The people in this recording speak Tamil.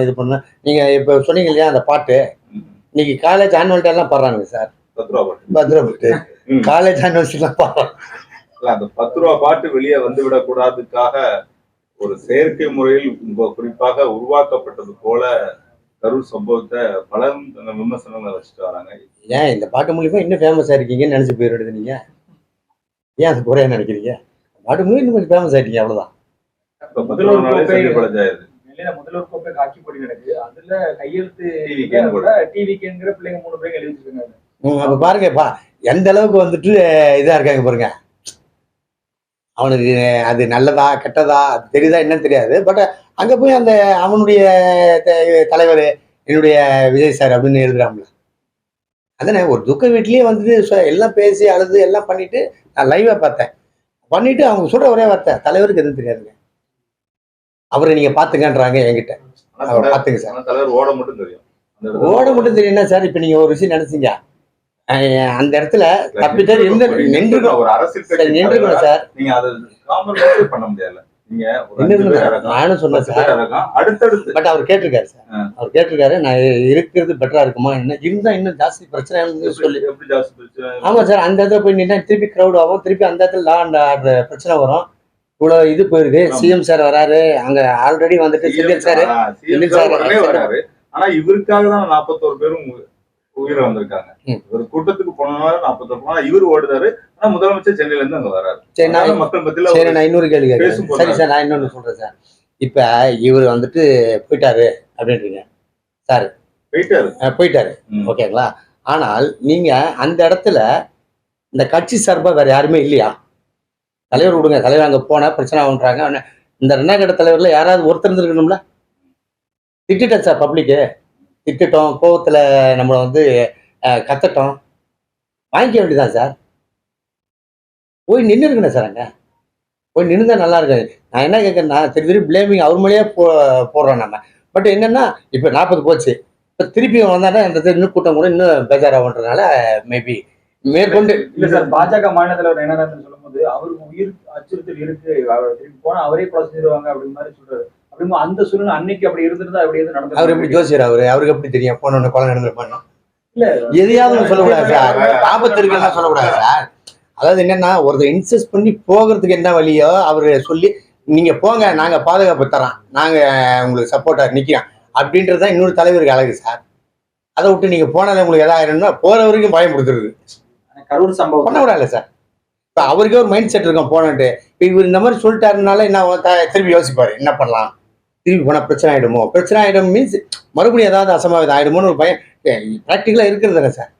இது பண்ண நீங்க இப்ப சொன்னீங்க இல்லையா அந்த பாட்டு, இன்னைக்கு காலேஜ் ஆனுவல் டே எல்லாம் பாடுறாங்க சார். 10 ரூபா பாட்டு. 10 ரூபா பாட்டு. காலேஜ் ஆனுவல் எல்லாம் பாடுறாங்க. அந்த 10 ரூபா பாட்டு வெளியே வந்து விடக்கூடாதுக்காக ஒரு செயற்கை முறையில் குறிப்பாக உருவாக்கப்பட்டது போல கரூர் சம்பவத்தை பலரும் விமர்சனங்களை வச்சுட்டு வராங்க. ஏன் இந்த பாட்டு மூலியமா இன்னும் ஃபேமஸ் ஆயிருக்கீங்கன்னு நினைச்சு போயிடுது நீங்க. ஏன் அது குறைய நினைக்கிறீங்க? பாட்டு மூலியம் இன்னும் கொஞ்சம் ஃபேமஸ் ஆயிட்டீங்க அவ்வளவுதான். முதல்வர் கோப்பை காட்சி போட்டி நடக்குது. அதுல கையெழுத்து டிவிக்குங்கிற பிள்ளைங்க 3 பேர் எழுதி வச்சிருக்காங்க. அப்ப பாருங்கப்பா எந்த அளவுக்கு வந்துட்டு இதா இருக்காங்க பாருங்க. அவனுக்கு அது நல்லதா கெட்டதா தெரியுதா என்னன்னு தெரியாது. பட் அங்க போய் அந்த அவனுடைய தலைவர் என்னுடைய விஜய் சார் அப்படின்னு எழுதுறாங்கள. அதனே ஒரு துக்க வீட்லயே வந்துட்டு எல்லாம் பேசி அழுது எல்லாம் பண்ணிட்டு நான் லைவா பார்த்தேன். பண்ணிட்டு அவங்க சொல்ற ஒரே வார்த்தை, தலைவருக்கு எதுவும் தெரியாதுங்க, அவரை நீங்க பாத்துங்கன்றாங்க என்கிட்ட. அவர் பாத்துங்க சார். தலைவர் ஓட மட்டும் தெரியும். ஓட மட்டும் தெரியும்னா சார், இப்ப நீங்க ஒரு விஷயம் நினைச்சீங்க அந்த இடத்துல தப்பிட்டாரு நின்றுக்கணும், ஒரு அரசியல் நின்றுக்கணும் சார். நீங்க அதை காம்ப்ரமைஸே பண்ண முடியல. நானும் சொன்னேன் சார். அடுத்தடுத்து பட் அவர் கேட்டிருக்காரு சார். அவர் கேட்டிருக்காரு நான் இருக்கிறது பெட்டரா இருக்குமா, என்ன இருந்தா இன்னும் ஜாஸ்தி பிரச்சனை சொல்லி. ஆமா சார், அந்த இடத்துல போய் நின்னா திருப்பி கிரௌட் ஆகும், திருப்பி அந்த இடத்துல லா அண்ட் ஆர்டர் பிரச்சனை வரும். இவ்வளவு இது போயிருக்கு. சிஎம் சார் வராரு, அங்க ஆல்ரெடி வந்துட்டு செந்தில் சார் வராரு. ஆனா இவருக்காக தான் 41 பேரும் உயிரை வந்திருக்காங்க. ஒரு கூட்டத்துக்கு போனாலும் 41 போனா இவர் ஓடுதாரு. ஆனா முதலமைச்சர் சென்னையில இருந்து அங்க வராரு. மக்கள் மத்தியில சரி, நான் இன்னொரு கேள்வி கேட்கிறேன். சரி சார், நான் இன்னொன்னு சொல்றேன் சார். இப்ப இவர் வந்துட்டு போயிட்டாரு அப்படின்றீங்க சார். போயிட்டாரு ஓகேங்களா. ஆனால் நீங்க அந்த இடத்துல இந்த கட்சி சார்பா வேற யாருமே இல்லையா? தலைவர் விடுங்க, தலைவர் அங்க போனா பிரச்சனை ஆகுன்றாங்க. இந்த 2ஆம் கட்ட தலைவர்ல யாராவது ஒருத்தர் இருந்திருக்கணும்ல. திட்டேன் சார், பப்ளிக்கு திட்டோம், கோவத்துல நம்மளை கத்தட்டோம், வாங்கிக்க வேண்டியதான் சார். போய் நின்று இருக்கணும் சார், அங்க போய் நின்றுதா நல்லா இருக்காது. நான் என்ன கேட்கறேன்னா, திருப்பி பிளேமிங் அவர் மேலேயே போடுறோம் நம்ம. பட் என்னன்னா இப்ப 40 போச்சு, இப்ப திருப்பி வந்தாங்கன்னா இந்த இன்னும் கூட்டம் கூட இன்னும் பேஜாராகன்றதுனால மேபி மேற்கொண்டு இல்ல சார். பாஜக மாநில தலைவர் என்ன சொல்லும் போது அவருக்கு உயிர் அச்சுறுத்தல் இருக்கு, திருப்பி போனா அவரே கொலை செஞ்சிருவாங்க அப்படின்னு மாதிரி சொல்றாரு. அப்படிமா அந்த சூழ்நிலை அன்னைக்கு அப்படி இருந்திருந்தா அப்படி எதுவும் நடந்தது? அவர் எப்படி ஜோசியர்? அவருக்கு எப்படி தெரியும் போன கொலை நடந்திருப்பாங்க? இல்ல எதையாவது சொல்லக்கூடாது சார், ஆபத்து இருக்குன்னு சொல்லக்கூடாது சார். அதாவது என்னன்னா, ஒருத்தர் இன்சஸ்ட் பண்ணி போகிறதுக்கு என்ன வழியோ அவரு சொல்லி நீங்க போங்க, நாங்க பாதுகாப்பு தரோம், நாங்க உங்களுக்கு சப்போர்ட்டா நிக்கிறோம் அப்படின்றதுதான் இன்னொரு தலைவருக்கு அழகு சார். அதை விட்டு நீங்க போனாலும் உங்களுக்கு எதாயிருந்தா போற வரைக்கும் பயம் கொடுத்துருது. கரூர் சம்பவம் பண்ண விடாது சார். இப்ப அவருக்கே ஒரு மைண்ட் செட் இருக்கும் போனட்டு. இப்ப இவர் இந்த மாதிரி சொல்லிட்டாருனால என்ன திருப்பி யோசிப்பாரு, என்ன பண்ணலாம், திருப்பி போனா பிரச்சனை ஆயிடுமோ, பிரச்சனை ஆயிடும் மீன்ஸ் மறுபடியும் ஏதாவது அசம்பாவிதம் ஆயிடுமோன்னு ஒரு பயம் பிராக்டிக்கலா இருக்கிறது தானே சார்.